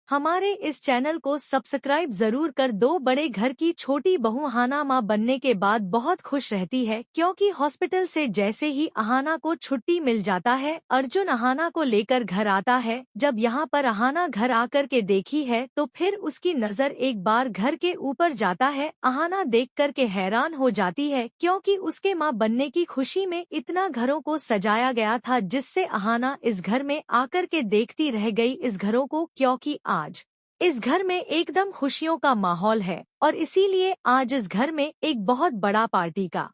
हमारे इस चैनल को सब्सक्राइब जरूर कर दो। बड़े घर की छोटी बहू अहाना माँ बनने के बाद बहुत खुश रहती है, क्योंकि हॉस्पिटल से जैसे ही अहाना को छुट्टी मिल जाता है, अर्जुन अहाना को लेकर घर आता है। जब यहाँ पर अहाना घर आकर के देखी है तो फिर उसकी नजर एक बार घर के ऊपर जाता है। अहाना देख कर के हैरान हो जाती है, क्योंकि उसके माँ बनने की खुशी में इतना घरों को सजाया गया था, जिससे अहाना इस घर में आकर के देखती रह गई इस घरों को, क्योंकि आज इस घर में एकदम खुशियों का माहौल है और इसीलिए आज इस घर में एक बहुत बड़ा पार्टी का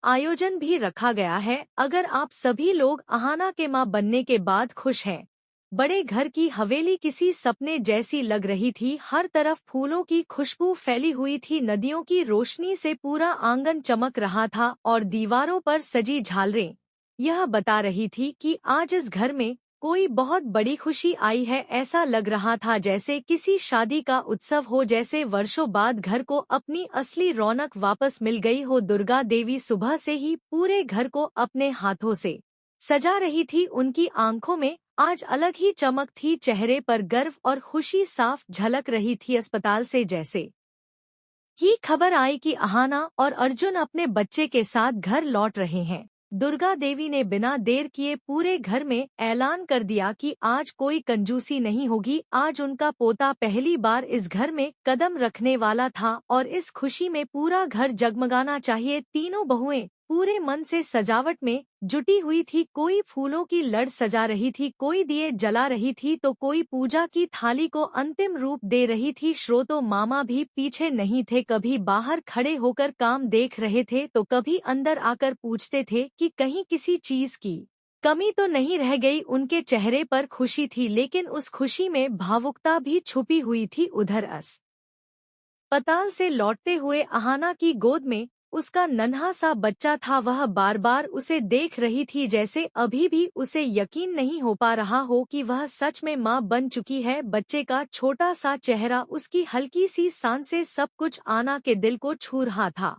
आयोजन भी रखा गया है। अगर आप सभी लोग अहाना के मां बनने के बाद खुश हैं। बड़े घर की हवेली किसी सपने जैसी लग रही थी। हर तरफ फूलों की खुशबू फैली हुई थी, नदियों की रोशनी से पूरा आंगन चमक रहा था और दीवारों पर सजी झालरें यह बता रही थी कि आज इस घर में कोई बहुत बड़ी खुशी आई है। ऐसा लग रहा था जैसे किसी शादी का उत्सव हो, जैसे वर्षों बाद घर को अपनी असली रौनक वापस मिल गई हो। दुर्गा देवी सुबह से ही पूरे घर को अपने हाथों से सजा रही थी। उनकी आंखों में आज अलग ही चमक थी, चेहरे पर गर्व और खुशी साफ झलक रही थी। अस्पताल से जैसे ही खबर आई कि अहाना और अर्जुन अपने बच्चे के साथ घर लौट रहे हैं, दुर्गा देवी ने बिना देर किए पूरे घर में ऐलान कर दिया कि आज कोई कंजूसी नहीं होगी। आज उनका पोता पहली बार इस घर में कदम रखने वाला था और इस खुशी में पूरा घर जगमगाना चाहिए। तीनों बहुएं पूरे मन से सजावट में जुटी हुई थी। कोई फूलों की लड़ सजा रही थी, कोई दिए जला रही थी, तो कोई पूजा की थाली को अंतिम रूप दे रही थी। श्रोतो मामा भी पीछे नहीं थे, कभी बाहर खड़े होकर काम देख रहे थे तो कभी अंदर आकर पूछते थे कि कहीं किसी चीज की कमी तो नहीं रह गई। उनके चेहरे पर खुशी थी, लेकिन उस खुशी में भावुकता भी छुपी हुई थी। उधर अस्पताल से लौटते हुए अहाना की गोद में उसका नन्हा सा बच्चा था। वह बार बार उसे देख रही थी, जैसे अभी भी उसे यकीन नहीं हो पा रहा हो कि वह सच में मां बन चुकी है। बच्चे का छोटा सा चेहरा, उसकी हल्की सी सांसें, सब कुछ आना के दिल को छू रहा था।